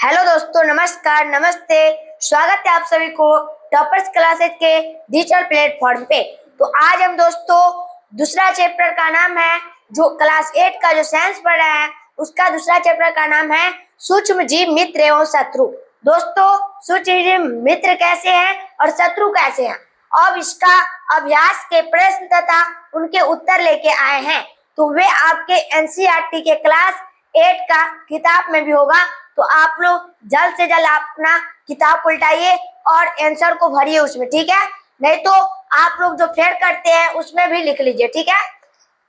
Hello दोस्तों, नमस्कार, नमस्ते। स्वागत है आप सभी को टॉपर्स क्लासेज के डिजिटल प्लेटफॉर्म पे। तो आज हम दोस्तों दूसरा चैप्टर का नाम है, जो क्लास 8 का जो साइंस पढ़ रहा है उसका दूसरा चैप्टर का नाम है सूक्ष्म जीव, मित्र एवं शत्रु। दोस्तों, सूक्ष्म जीव मित्र कैसे हैं और शत्रु कैसे हैं, अब इसका अभ्यास के प्रश्न तथा उनके उत्तर लेके आए हैं। तो वे आपके एनसीईआरटी के क्लास 8 का किताब में भी होगा। तो आप लोग जल्द से जल्द अपना किताब उल्टाइए और आंसर को भरिए उसमें, ठीक है। नहीं तो आप लोग जो फेर करते हैं उसमें भी लिख लीजिए, ठीक है।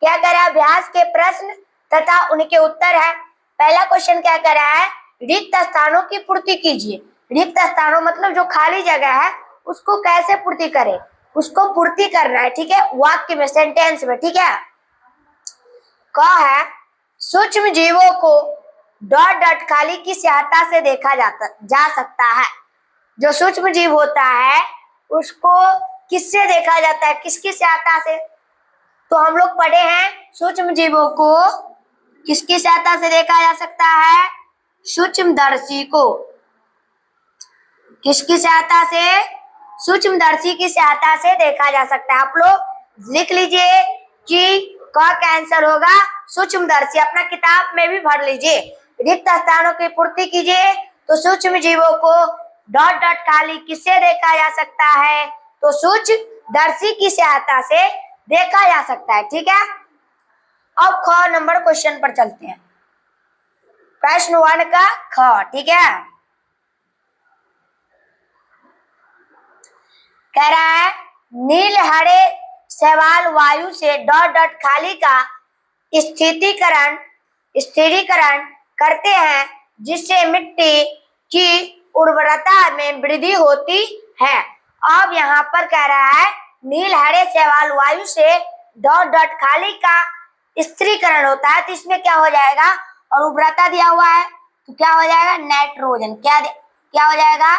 क्या कह रहा है, अभ्यास के प्रश्न तथा उनके उत्तर है। पहला क्वेश्चन क्या कह रहा है, रिक्त स्थानों की पूर्ति कीजिए। रिक्त स्थानों मतलब जो खाली जगह है उसको कैसे पूर्ति करें, उसको पूर्ति करना है, ठीक है, वाक्य में, सेंटेंस में, ठीक है। क है, सूक्ष्म जीवों को डॉट डॉट खाली की सहायता से देखा जा सकता है। जो सूक्ष्म जीव होता है उसको किससे देखा जाता है, किसकी सहायता से? तो हम लोग पढ़े हैं सूक्ष्म जीवों को किसकी सहायता से देखा जा सकता है, सूक्ष्मदर्शी को। किसकी सहायता से? सूक्ष्मदर्शी की सहायता से देखा जा सकता है। आप लोग लिख लीजिए कि क का आंसर होगा सूक्ष्मदर्शी, अपना किताब में भी भर लीजिए। रिक्त स्थानों की पूर्ति कीजिए, तो सूक्ष्म जीवों को डॉट डॉट खाली किससे देखा जा सकता है, तो सूक्ष्मदर्शी की सहायता से देखा जा सकता है, ठीक है। अब ख नंबर क्वेश्चन पर चलते हैं, प्रश्न 1 का ख, ठीक है। कह रहा है, नील हरे शैवाल वायु से डॉट डॉट खाली का स्थिरीकरण करते हैं, जिससे मिट्टी की उर्वरता में वृद्धि होती है। अब यहाँ पर कह रहा है नील हरे शैवाल वायु से डॉट डॉट खाली का स्थिरीकरण होता है, तो इसमें क्या हो जाएगा, और उर्वरता दिया हुआ है तो क्या हो जाएगा, नाइट्रोजन। क्या हो जाएगा,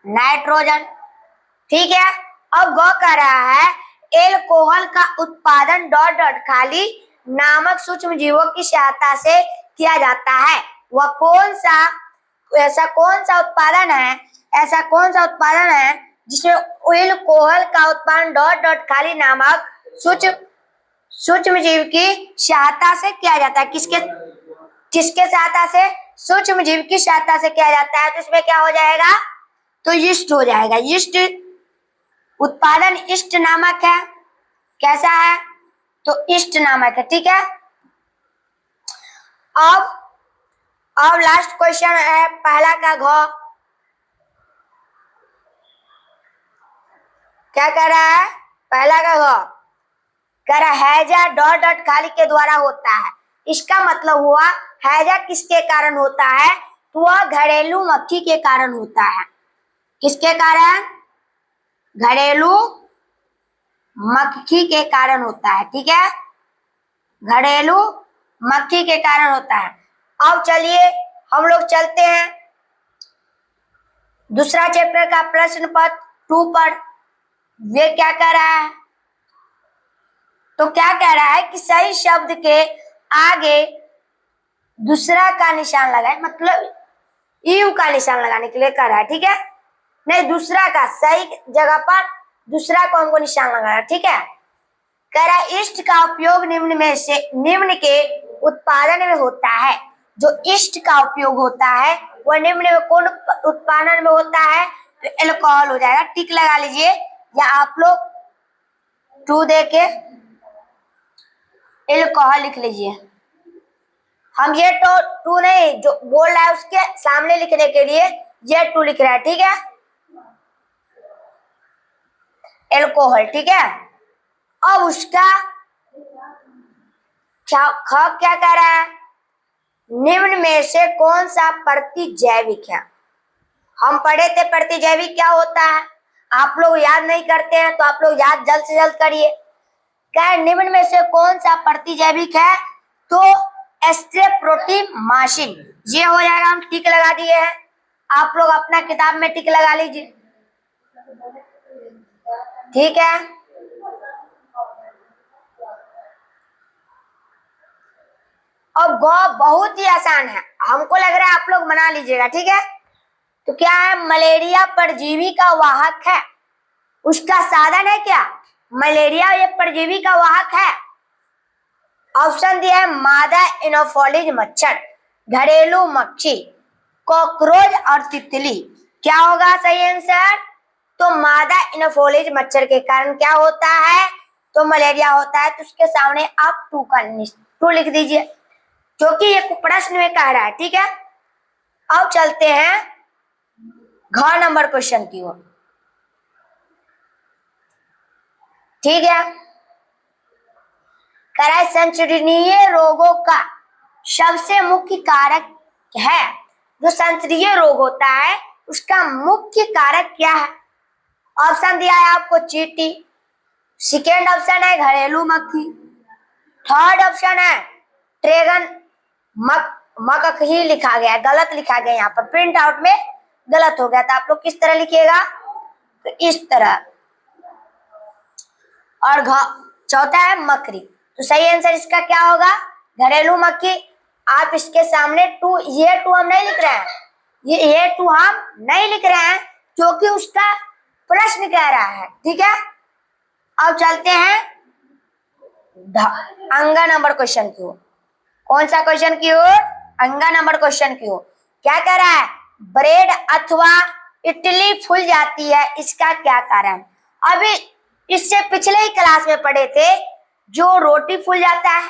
नाइट्रोजन, ठीक है। अब गौ कह रहा है, एल्कोहल का उत्पादन डॉट डॉट खाली नामक सूक्ष्म जीवों की सहायता से किया जाता है। वह ऐसा कौन सा उत्पादन है जिसमें एल्कोहल का उत्पादन डॉट डॉट खाली नामक सूक्ष्म जीव की सहायता से किया जाता है। किसके सहायता से? सूक्ष्म जीव की सहायता से किया जाता है। तो इसमें क्या हो जाएगा, तो यीस्ट हो जाएगा। यीस्ट उत्पादन यीस्ट नामक है। कैसा है, तो यीस्ट नामक है, ठीक है। अब लास्ट क्वेश्चन है पहला का घ। क्या कह रहा है, पहला का घ कह रहा है, हैजा डॉट डॉट खाली के द्वारा होता है। इसका मतलब हुआ हैजा किसके कारण होता है, तो वह घरेलू मक्खी के कारण होता है। किसके कारण? घरेलू मक्खी के कारण होता है, ठीक है, घरेलू मक्खी के कारण होता है। अब चलिए हम लोग चलते हैं दूसरा चैप्टर का प्रश्न पत्र 2 पर। वे क्या कह रहा है, तो क्या कह रहा है कि सही शब्द के आगे दूसरा का निशान लगाए, मतलब यू का निशान लगाने के लिए कह रहा है, ठीक है। नहीं, दूसरा का, सही जगह पर दूसरा को हमको निशान लगाना, ठीक है। कह रहा है, ईस्ट का उपयोग निम्न के उत्पादन में होता है। जो ईस्ट का उपयोग होता है वह निम्न में कौन उत्पादन में होता है, तो एल्कोहल हो जाएगा। टिक लगा लीजिए, या आप लोग 2 दे के एल्कोहल लिख लीजिए। हम ये तो 2 नहीं, जो बोल रहा है उसके सामने लिखने के लिए ये 2 लिख रहा है, ठीक है, एल्कोहल, ठीक है। अब उसका क्या कह रहा है, निम्न में से कौन सा प्रतिजैविक है। हम पढ़े थे प्रतिजैविक क्या होता है, आप लोग याद नहीं करते हैं तो आप लोग याद जल्द से जल्द करिए। क्या निम्न में से कौन सा प्रतिजैविक है, तो स्ट्रेप्टोमाइसिन, ये हो जाएगा। हम टिक लगा दिए हैं, आप लोग अपना किताब में टिक लगा लीजिए, ठीक है। और ग बहुत ही आसान है, हमको लग रहा है आप लोग बना लीजिएगा, ठीक है। तो क्या है, मलेरिया परजीवी का वाहक है, उसका साधन है क्या, मलेरिया ये परजीवी का वाहक है। ऑप्शन दिया है मादा एनोफिलीज मच्छर, घरेलू मक्खी, कॉकरोच और तितली। क्या होगा सही आंसर, तो मादा एनोफिलीज मच्छर के कारण क्या होता है, तो मलेरिया होता है। तो उसके सामने आप टू लिख दीजिए, क्योंकि ये प्रश्न में कह रहा है, ठीक है। अब चलते हैं घ नंबर क्वेश्चन की ओर, ठीक है। कह रहा है संसदीय रोगों का सबसे मुख्य कारक है, जो संसदीय रोग होता है उसका मुख्य कारक क्या है। ऑप्शन दिया है आपको चींटी, सेकेंड ऑप्शन है घरेलू मक्खी, थर्ड ऑप्शन है ड्रैगन मकक ही लिखा गया है, गलत लिखा गया यहाँ पर, प्रिंट आउट में गलत हो गया था। आप लोग किस तरह लिखिएगा, तो इस तरह। और चौथा है मकड़ी। तो सही आंसर इसका क्या होगा, घरेलू मक्खी। आप इसके सामने टू, ये टू हम नहीं लिख रहे हैं, ये टू हम नहीं लिख रहे हैं क्योंकि उसका प्रश्न कह रहा है, ठीक है। अब चलते हैं अंगा नंबर क्वेश्चन की ओर। कौन सा क्वेश्चन की ओर, अंगा नंबर क्वेश्चन की ओर। क्या कह रहा है, ब्रेड अथवा इडली फूल जाती है, इसका क्या कारण। अभी इससे पिछले ही क्लास में पढ़े थे, जो रोटी फूल जाता है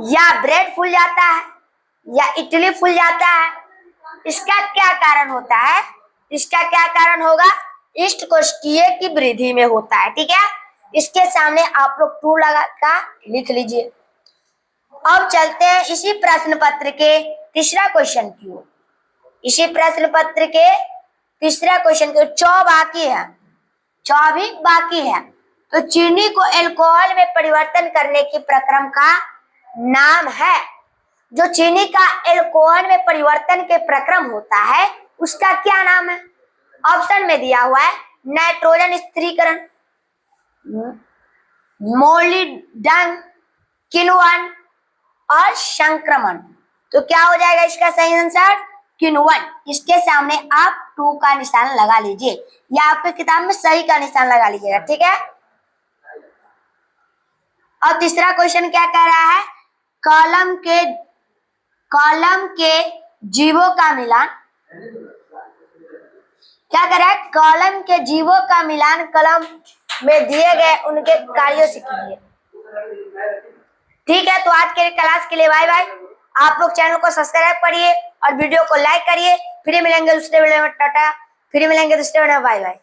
या ब्रेड फूल जाता है या इडली फूल जाता है, इसका क्या कारण होता है, इसका क्या कारण होगा, इष्टकोशिकीय की वृद्धि में होता है, ठीक है। इसके सामने आप लोग टू लगा का लिख लीजिए। अब चलते हैं इसी प्रश्न पत्र के तीसरा क्वेश्चन की ओर। इसी प्रश्न पत्र के तीसरा क्वेश्चन की ओर 4 बाकी है, 24 बाकी है। तो चीनी को अल्कोहल में परिवर्तन करने की प्रक्रम का नाम है, जो चीनी का अल्कोहल में परिवर्तन के प्रक्रम होता है उसका क्या नाम है। ऑप्शन में दिया हुआ है नाइट्रोजन स्थिरीकरण, मोलिब्डेनम, किण्वन और संक्रमण। तो क्या हो जाएगा इसका सही आंसर, किण्वन। इसके सामने आप टू का निशान लगा लीजिए, या आपके किताब में सही का निशान लगा लीजिएगा, ठीक है। और तीसरा क्वेश्चन क्या कह रहा है, कॉलम के जीवों का मिलान। क्या कर रहा है, कॉलम के जीवों का मिलान कलम में दिए गए उनके कार्यों से कीजिए, ठीक है। तो आज के क्लास के लिए बाय बाय। आप लोग चैनल को सब्सक्राइब करिए और वीडियो को लाइक करिए। फिर मिलेंगे दूसरे वीडियो में, टाटा। फिर मिलेंगे दूसरे वीडियो में, बाय बाय।